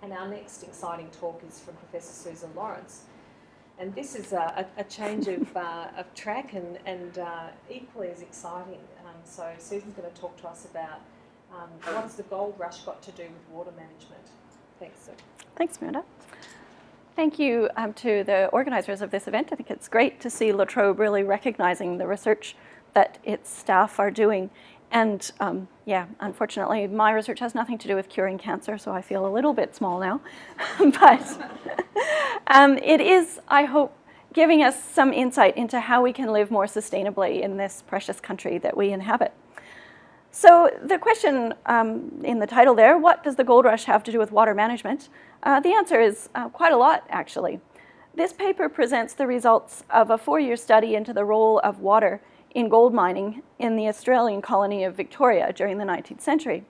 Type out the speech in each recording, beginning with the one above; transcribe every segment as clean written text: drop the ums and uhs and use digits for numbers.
And our next exciting talk is from Professor Susan Lawrence. And this is a change of track and equally as exciting. So Susan's going to talk to us about what has the gold rush got to do with water management. Thanks, Sue. Thanks, Miranda. Thank you to the organisers of this event. I think it's great to see La Trobe really recognising the research that its staff are doing. And yeah, unfortunately, my research has nothing to do with curing cancer, so I feel a little bit small now. But it is, I hope, giving us some insight into how we can live more sustainably in this precious country that we inhabit. So the question in the title there, what does the gold rush have to do with water management? The answer is quite a lot, actually. This paper presents the results of a 4-year study into the role of water in gold mining in the Australian colony of Victoria during the 19th century.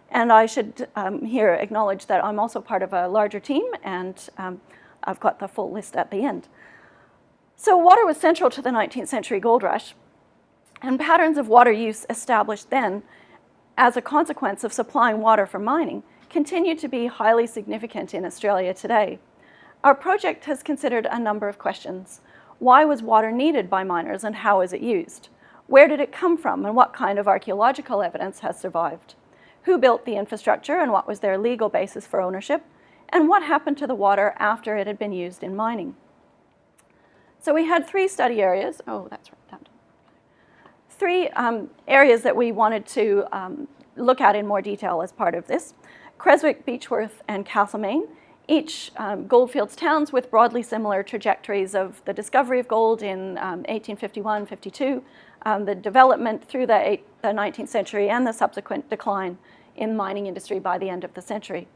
And I should here acknowledge that I'm also part of a larger team, and I've got the full list at the end. So water was central to the 19th century gold rush, and patterns of water use established then as a consequence of supplying water for mining continue to be highly significant in Australia today. Our project has considered a number of questions. Why was water needed by miners and how is it used? Where did it come from and what kind of archaeological evidence has survived? Who built the infrastructure and what was their legal basis for ownership? And what happened to the water after it had been used in mining? So we had 3 study areas. Oh, that's right. Down. 3 areas that we wanted to look at in more detail as part of this. Creswick, Beechworth, and Castlemaine, each goldfields towns with broadly similar trajectories of the discovery of gold in 1851-52, the development through the 19th century, and the subsequent decline in the mining industry by the end of the century.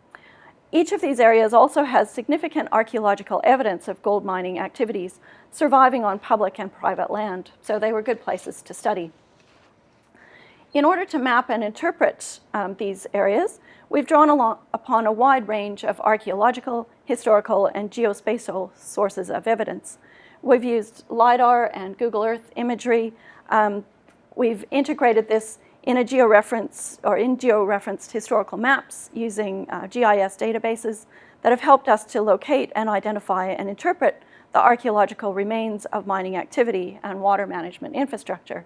Each of these areas also has significant archaeological evidence of gold mining activities surviving on public and private land, so they were good places to study. In order to map and interpret these areas, we've drawn upon a wide range of archaeological, historical, and geospatial sources of evidence. We've used LiDAR and Google Earth imagery. We've integrated this in georeferenced historical maps using GIS databases that have helped us to locate and identify and interpret the archaeological remains of mining activity and water management infrastructure.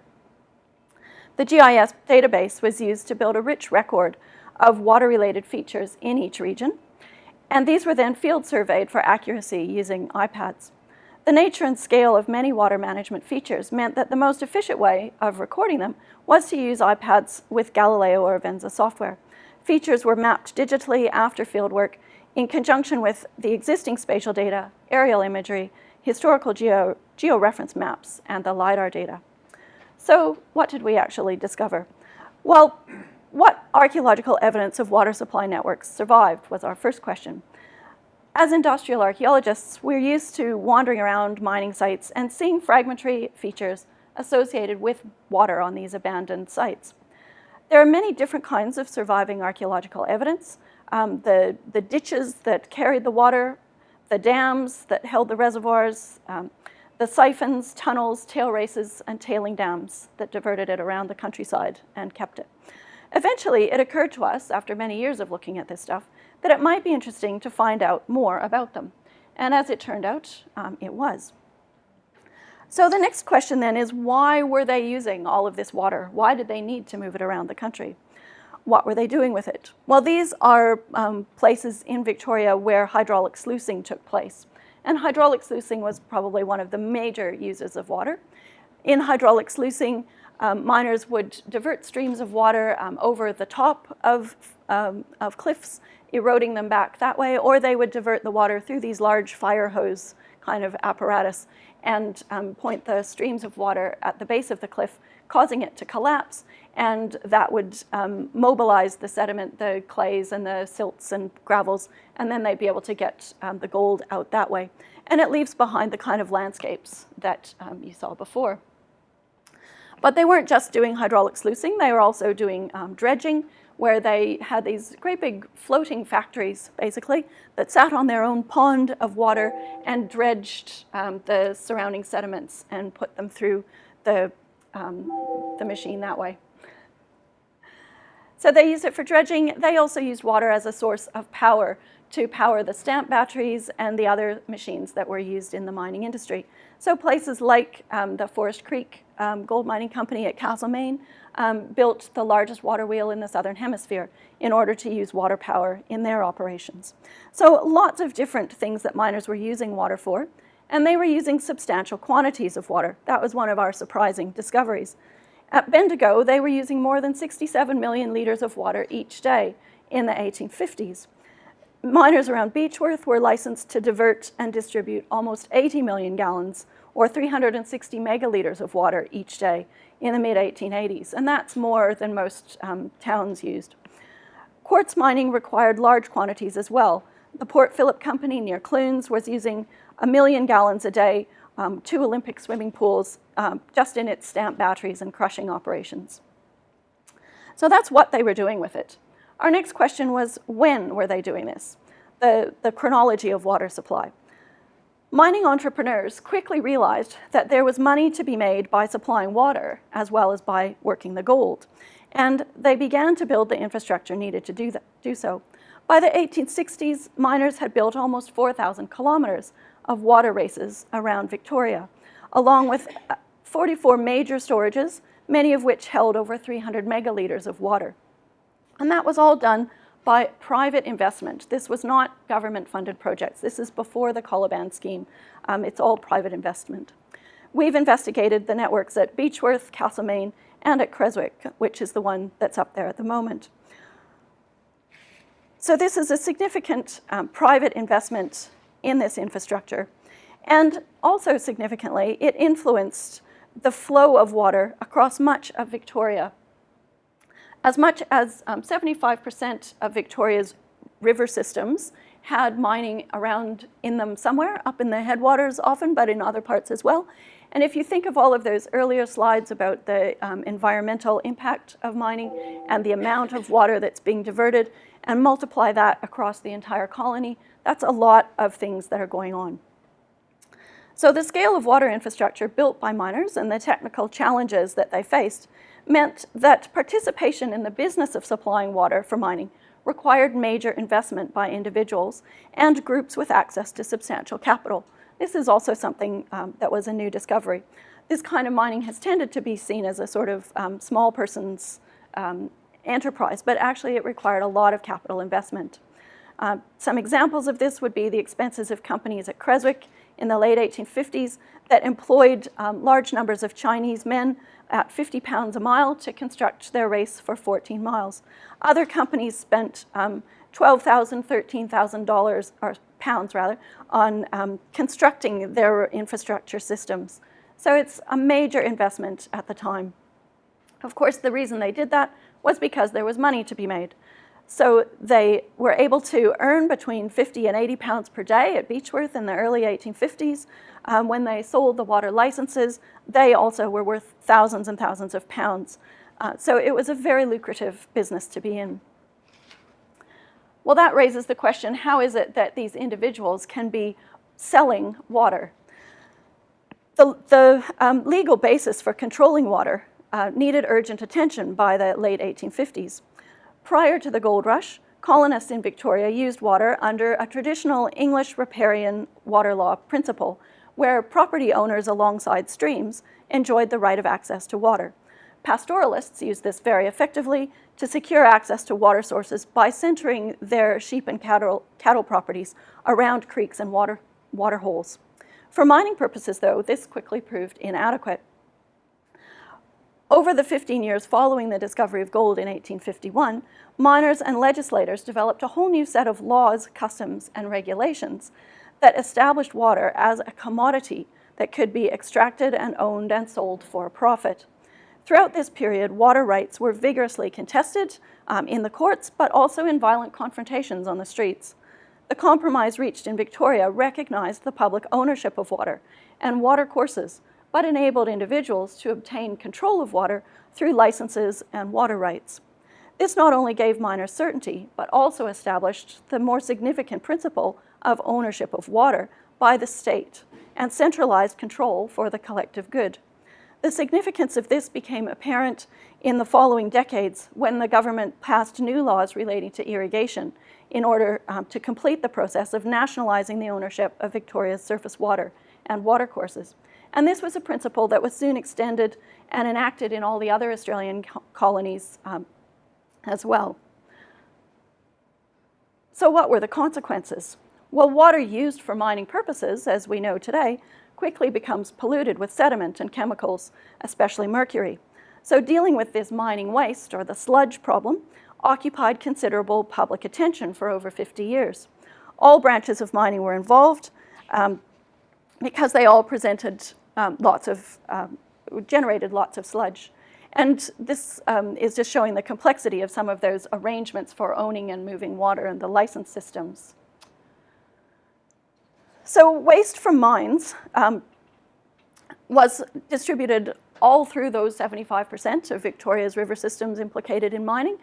The GIS database was used to build a rich record of water-related features in each region, and these were then field surveyed for accuracy using iPads. The nature and scale of many water management features meant that the most efficient way of recording them was to use iPads with Galileo or Venza software. Features were mapped digitally after fieldwork in conjunction with the existing spatial data, aerial imagery, historical georeference maps, and the LiDAR data. So what did we actually discover? Well, what archaeological evidence of water supply networks survived was our first question. As industrial archaeologists, we're used to wandering around mining sites and seeing fragmentary features associated with water on these abandoned sites. There are many different kinds of surviving archaeological evidence. The ditches that carried the water, the dams that held the reservoirs, the siphons, tunnels, tail races, and tailing dams that diverted it around the countryside and kept it. Eventually, it occurred to us, after many years of looking at this stuff, that it might be interesting to find out more about them. And as it turned out, it was. So the next question then is, why were they using all of this water? Why did they need to move it around the country? What were they doing with it? Well, these are places in Victoria where hydraulic sluicing took place. And hydraulic sluicing was probably one of the major users of water. In hydraulic sluicing, miners would divert streams of water over the top of cliffs, eroding them back that way, or they would divert the water through these large fire hose kind of apparatus and point the streams of water at the base of the cliff, causing it to collapse, and that would mobilize the sediment, the clays and the silts and gravels, and then they'd be able to get the gold out that way. And it leaves behind the kind of landscapes that you saw before. But they weren't just doing hydraulic sluicing, they were also doing dredging, where they had these great big floating factories, basically, that sat on their own pond of water and dredged the surrounding sediments and put them through the machine that way. So they used it for dredging. They also used water as a source of power to power the stamp batteries and the other machines that were used in the mining industry. So places like the Forest Creek Gold Mining Company at Castlemaine built the largest water wheel in the Southern Hemisphere in order to use water power in their operations. So lots of different things that miners were using water for, and they were using substantial quantities of water. That was one of our surprising discoveries. At Bendigo, they were using more than 67 million litres of water each day in the 1850s. Miners around Beechworth were licensed to divert and distribute almost 80 million gallons, or 360 megalitres of water each day in the mid-1880s, and that's more than most towns used. Quartz mining required large quantities as well. The Port Phillip Company near Clunes was using 1 million gallons a day, 2 Olympic swimming pools, just in its stamp batteries and crushing operations. So that's what they were doing with it. Our next question was, when were they doing this? The chronology of water supply. Mining entrepreneurs quickly realized that there was money to be made by supplying water as well as by working the gold, and they began to build the infrastructure needed to do so. By the 1860s, miners had built almost 4,000 kilometers of water races around Victoria, along with 44 major storages, many of which held over 300 megalitres of water. And that was all done by private investment. This was not government-funded projects. This is before the Colaban scheme. It's all private investment. We've investigated the networks at Beechworth, Castlemaine, and at Creswick, which is the one that's up there at the moment. So this is a significant private investment in this infrastructure. And also significantly, it influenced the flow of water across much of Victoria. As much as 75% of Victoria's river systems had mining around in them somewhere, up in the headwaters often, but in other parts as well. And if you think of all of those earlier slides about the environmental impact of mining and the amount of water that's being diverted, and multiply that across the entire colony, that's a lot of things that are going on. So the scale of water infrastructure built by miners and the technical challenges that they faced meant that participation in the business of supplying water for mining required major investment by individuals and groups with access to substantial capital. This is also something that was a new discovery. This kind of mining has tended to be seen as a sort of small person's enterprise, but actually it required a lot of capital investment. Some examples of this would be the expenses of companies at Creswick in the late 1850s that employed large numbers of Chinese men at £50 a mile to construct their race for 14 miles. Other companies spent $12,000, $13,000, or pounds rather, on constructing their infrastructure systems. So it's a major investment at the time. Of course, the reason they did that was because there was money to be made. So they were able to earn between 50 and 80 pounds per day at Beechworth in the early 1850s. When they sold the water licenses, they also were worth thousands and thousands of pounds. So it was a very lucrative business to be in. Well, that raises the question, how is it that these individuals can be selling water? The legal basis for controlling water needed urgent attention by the late 1850s. Prior to the gold rush, colonists in Victoria used water under a traditional English riparian water law principle, where property owners alongside streams enjoyed the right of access to water. Pastoralists used this very effectively to secure access to water sources by centering their sheep and cattle properties around creeks and water holes. For mining purposes, though, this quickly proved inadequate. Over the 15 years following the discovery of gold in 1851, miners and legislators developed a whole new set of laws, customs, and regulations that established water as a commodity that could be extracted and owned and sold for a profit. Throughout this period, water rights were vigorously contested in the courts, but also in violent confrontations on the streets. The compromise reached in Victoria recognized the public ownership of water and water courses, but enabled individuals to obtain control of water through licenses and water rights. This not only gave miners certainty, but also established the more significant principle of ownership of water by the state and centralized control for the collective good. The significance of this became apparent in the following decades when the government passed new laws relating to irrigation in order to complete the process of nationalizing the ownership of Victoria's surface water and watercourses. And this was a principle that was soon extended and enacted in all the other Australian colonies as well. So what were the consequences? Well, water used for mining purposes, as we know today, quickly becomes polluted with sediment and chemicals, especially mercury. So dealing with this mining waste, or the sludge problem, occupied considerable public attention for over 50 years. All branches of mining were involved because they all presented generated lots of sludge. And this is just showing the complexity of some of those arrangements for owning and moving water and the license systems. So waste from mines was distributed all through those 75% of Victoria's river systems implicated in mining.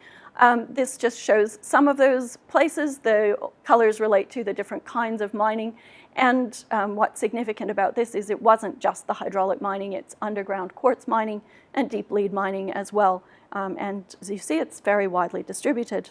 This just shows some of those places. The colors relate to the different kinds of mining. And what's significant about this is it wasn't just the hydraulic mining, it's underground quartz mining and deep lead mining as well. And as you see, it's very widely distributed.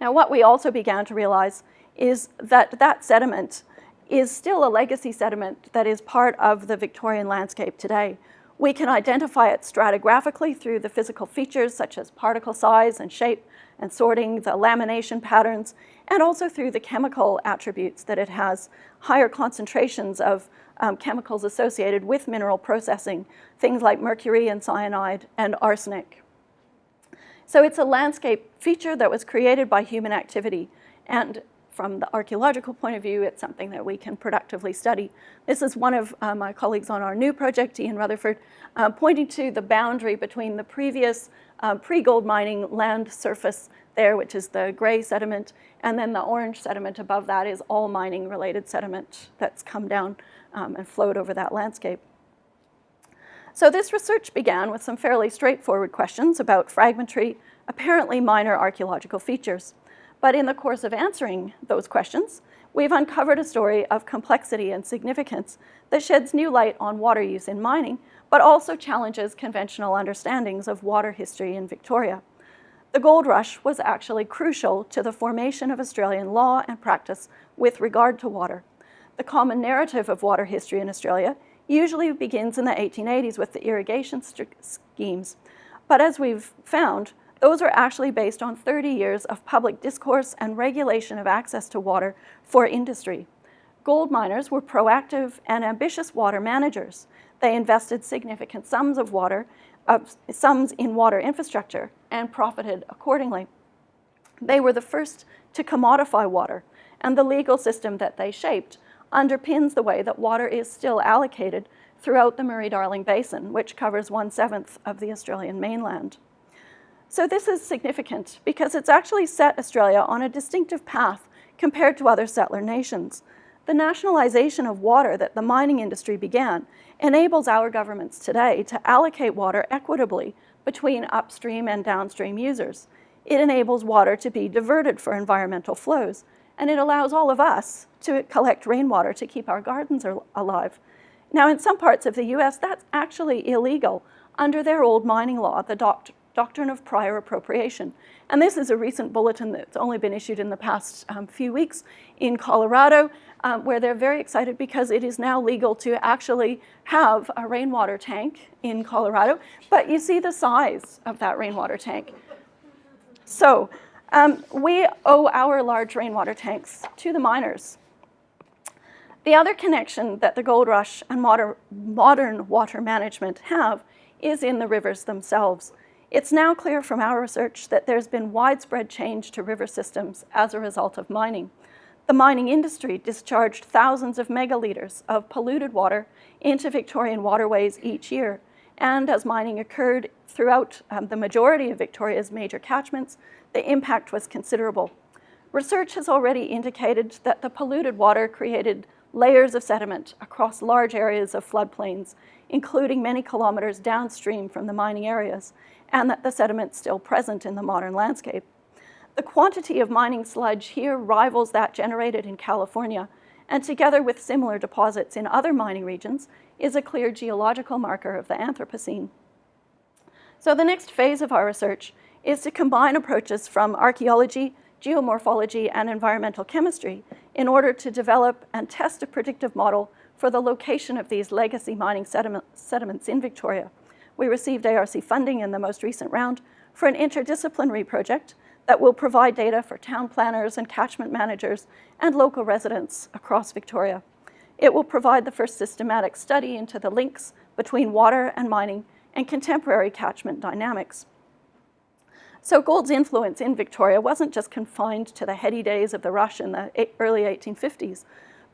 Now, what we also began to realize is that that sediment is still a legacy sediment that is part of the Victorian landscape today. We can identify it stratigraphically through the physical features such as particle size and shape and sorting, the lamination patterns, and also through the chemical attributes that it has, higher concentrations of chemicals associated with mineral processing, things like mercury and cyanide and arsenic. So it's a landscape feature that was created by human activity, and from the archaeological point of view, it's something that we can productively study. This is one of my colleagues on our new project, Ian Rutherford, pointing to the boundary between the previous pre-gold mining land surface there, which is the gray sediment, and then the orange sediment above that is all mining-related sediment that's come down and flowed over that landscape. So this research began with some fairly straightforward questions about fragmentary, apparently minor archaeological features. But in the course of answering those questions, we've uncovered a story of complexity and significance that sheds new light on water use in mining, but also challenges conventional understandings of water history in Victoria. The gold rush was actually crucial to the formation of Australian law and practice with regard to water. The common narrative of water history in Australia usually begins in the 1880s with the irrigation schemes. But as we've found, those are actually based on 30 years of public discourse and regulation of access to water for industry. Gold miners were proactive and ambitious water managers. They invested significant sums in water infrastructure and profited accordingly. They were the first to commodify water, and the legal system that they shaped underpins the way that water is still allocated throughout the Murray-Darling Basin, which covers 1/7 of the Australian mainland. So this is significant because it's actually set Australia on a distinctive path compared to other settler nations. The nationalization of water that the mining industry began enables our governments today to allocate water equitably between upstream and downstream users. It enables water to be diverted for environmental flows, and it allows all of us to collect rainwater to keep our gardens alive. Now, in some parts of the US, that's actually illegal under their old mining law, the Doctrine of Prior Appropriation. And this is a recent bulletin that's only been issued in the past few weeks in Colorado, where they're very excited because it is now legal to actually have a rainwater tank in Colorado. But you see the size of that rainwater tank. So we owe our large rainwater tanks to the miners. The other connection that the gold rush and modern water management have is in the rivers themselves. It's now clear from our research that there's been widespread change to river systems as a result of mining. The mining industry discharged thousands of megaliters of polluted water into Victorian waterways each year. And as mining occurred throughout the majority of Victoria's major catchments, the impact was considerable. Research has already indicated that the polluted water created layers of sediment across large areas of floodplains, including many kilometers downstream from the mining areas, and that the sediment's still present in the modern landscape. The quantity of mining sludge here rivals that generated in California, and together with similar deposits in other mining regions, is a clear geological marker of the Anthropocene. So the next phase of our research is to combine approaches from archaeology, geomorphology, and environmental chemistry in order to develop and test a predictive model for the location of these legacy mining sediments in Victoria. We received ARC funding in the most recent round for an interdisciplinary project that will provide data for town planners and catchment managers and local residents across Victoria. It will provide the first systematic study into the links between water and mining and contemporary catchment dynamics. So gold's influence in Victoria wasn't just confined to the heady days of the rush in the early 1850s.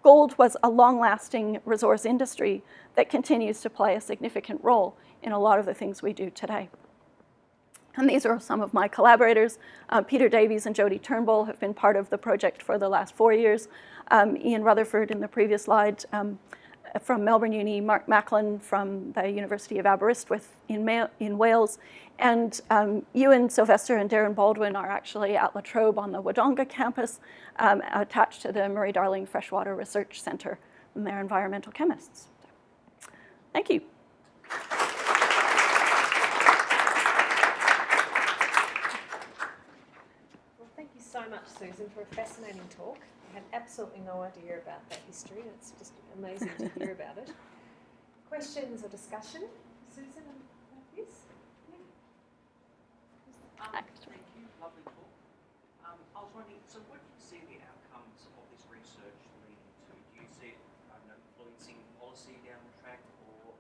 Gold was a long-lasting resource industry that continues to play a significant role in a lot of the things we do today. And these are some of my collaborators. Peter Davies and Jody Turnbull have been part of the project for the last 4 years. Ian Rutherford in the previous slide from Melbourne Uni, Mark Macklin from the University of Aberystwyth in Wales, and Ewan Sylvester and Darren Baldwin are actually at La Trobe on the Wodonga campus, attached to the Murray-Darling Freshwater Research Centre, and they're environmental chemists. So, thank you. Well, thank you so much, Susan, for a fascinating talk. I had absolutely no idea about that history. It's just amazing to hear about it. Questions or discussion? Susan, about this? Thank you, lovely talk. I was wondering, so what do you see the outcomes of this research leading to? Do you see it influencing policy down the track, or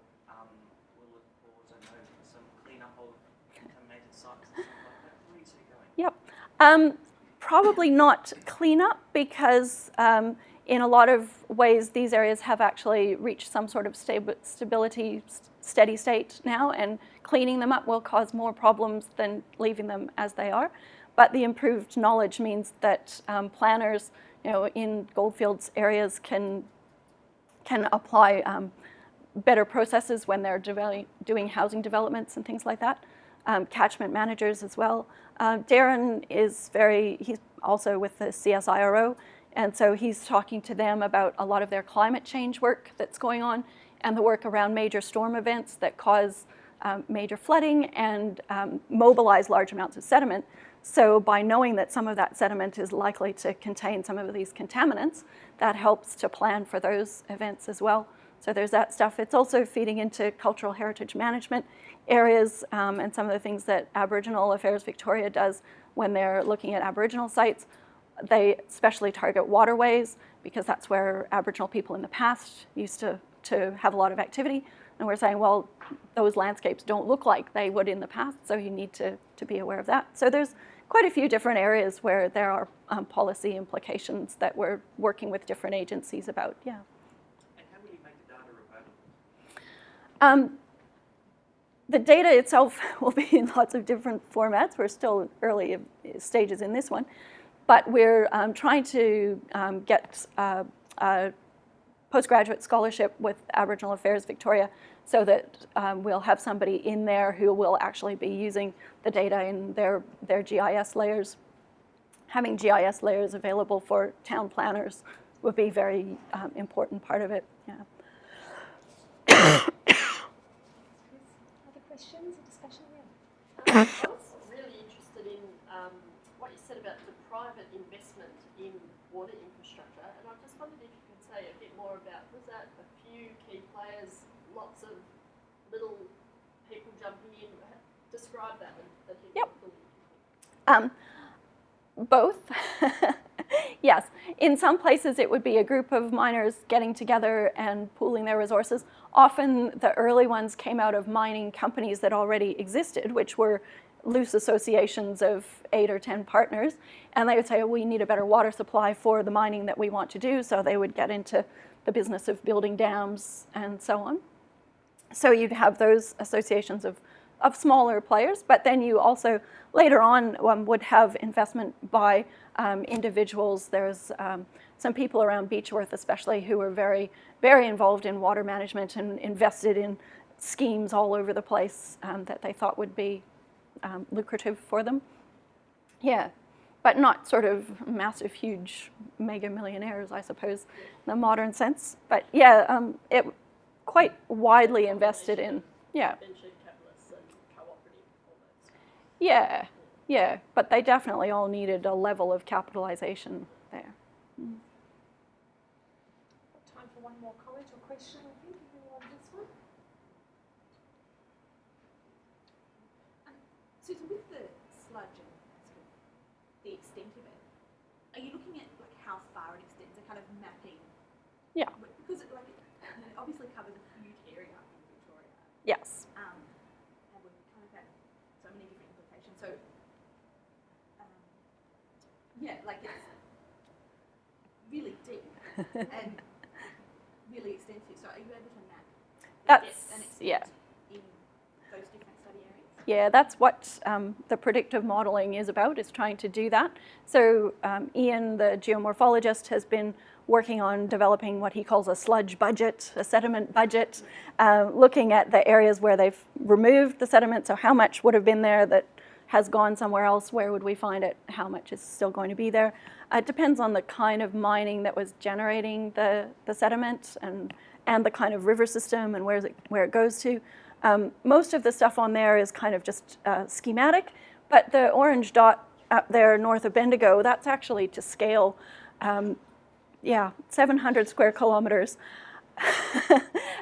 will it cause, some cleanup of contaminated sites and stuff like that? Where do you see it going? Yep. Probably not cleanup, because in a lot of ways these areas have actually reached some sort of stability, steady state now, and cleaning them up will cause more problems than leaving them as they are. But the improved knowledge means that planners, in goldfields areas can apply better processes when they're doing housing developments and things like that. Catchment managers as well. Darren he's also with the CSIRO, and so he's talking to them about a lot of their climate change work that's going on and the work around major storm events that cause major flooding and mobilize large amounts of sediment. So by knowing that some of that sediment is likely to contain some of these contaminants, that helps to plan for those events as well. So there's that stuff. It's also feeding into cultural heritage management areas and some of the things that Aboriginal Affairs Victoria does when they're looking at Aboriginal sites. They especially target waterways because that's where Aboriginal people in the past used to have a lot of activity. And we're saying, well, those landscapes don't look like they would in the past, so you need to be aware of that. So there's quite a few different areas where there are policy implications that we're working with different agencies about, yeah. And how will you make the data available? The data itself will be in lots of different formats. We're still early stages in this one, but we're trying to get a postgraduate scholarship with Aboriginal Affairs Victoria so that we'll have somebody in there who will actually be using the data in their GIS layers. Having GIS layers available for town planners would be a very important part of it, yeah. Questions or discussion? I was really interested in what you said about the private investment in water infrastructure, and I just wondered if you could say a bit more about, was that a few key players, lots of little people jumping in? Describe that. Yep. Both. Yes. In some places it would be a group of miners getting together and pooling their resources. Often the early ones came out of mining companies that already existed, which were loose associations of 8 or 10 partners. And they would say, oh, we need a better water supply for the mining that we want to do. So they would get into the business of building dams and so on. So you'd have those associations of smaller players, but then you also later on would have investment by individuals. There's some people around Beechworth especially who were very, very involved in water management and invested in schemes all over the place that they thought would be lucrative for them. Yeah, but not sort of massive, huge mega millionaires, I suppose, in the modern sense. But yeah, it quite widely invested in, yeah. Venture capitalists and cooperative, all that stuff. Yeah, yeah, but they definitely all needed a level of capitalization there. Time for one more comment or question, I think, if anyone has one. Susan, with the sludge and sort of the extent of it, are you looking at like how far it extends, a kind of mapping? Yeah. Because it, like, it obviously covers a huge area in Victoria. Yes. And we've kind of had so many different implications. So, yeah, like it's really deep and really extensive. So, are you able to map the depth and extent yeah. in those different study areas? Yeah, that's what the predictive modelling is about, is trying to do that. So Ian, the geomorphologist, has been working on developing what he calls a sludge budget, a sediment budget, looking at the areas where they've removed the sediment, so how much would have been there that has gone somewhere else, where would we find it, how much is still going to be there. It depends on the kind of mining that was generating the sediment and the kind of river system and where it goes to. Most of the stuff on there is kind of just schematic, but the orange dot up there north of Bendigo, that's actually to scale, 700 square kilometers.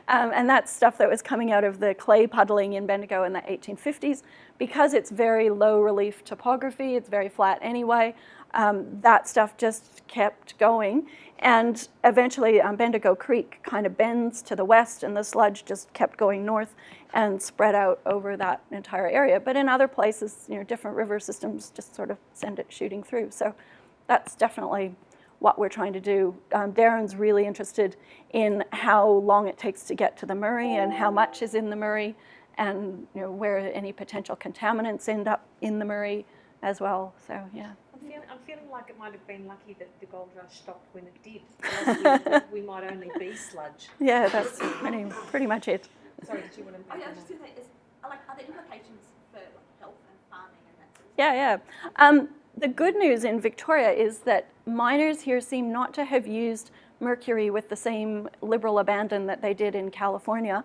And that's stuff that was coming out of the clay puddling in Bendigo in the 1850s. Because it's very low relief topography, it's very flat anyway, that stuff just kept going. And eventually Bendigo Creek kind of bends to the west and the sludge just kept going north and spread out over that entire area. But in other places, different river systems just sort of send it shooting through. So that's definitely what we're trying to do. Darren's really interested in how long it takes to get to the Murray and how much is in the Murray, and where any potential contaminants end up in the Murray as well. So yeah. I'm feeling like it might have been lucky that the gold rush stopped when it did. Otherwise we might only be sludge. Yeah, that's pretty much it. Sorry, did you want to? I was just going to say, are there implications for health and farming and that sort of stuff? Yeah. The good news in Victoria is that miners here seem not to have used mercury with the same liberal abandon that they did in California,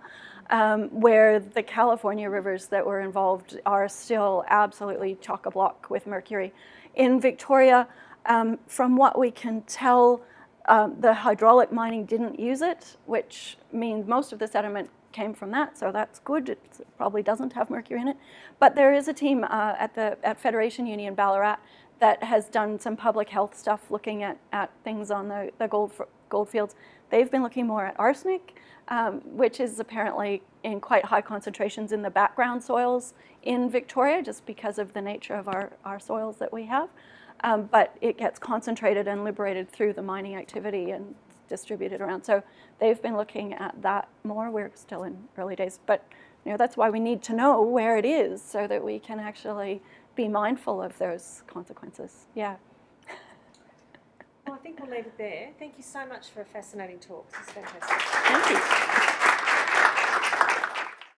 where the California rivers that were involved are still absolutely chock-a-block with mercury. In Victoria, from what we can tell, the hydraulic mining didn't use it, which means most of the sediment came from that, so that's good. It probably doesn't have mercury in it. But there is a team at Federation Uni in Ballarat that has done some public health stuff looking at things on the gold fields. They've been looking more at arsenic, which is apparently in quite high concentrations in the background soils in Victoria, just because of the nature of our soils that we have. But it gets concentrated and liberated through the mining activity and distributed around. So they've been looking at that more. We're still in early days, but that's why we need to know where it is so that we can actually be mindful of those consequences. Yeah. Well, I think we'll leave it there. Thank you so much for a fascinating talk. This is fantastic. Thank you.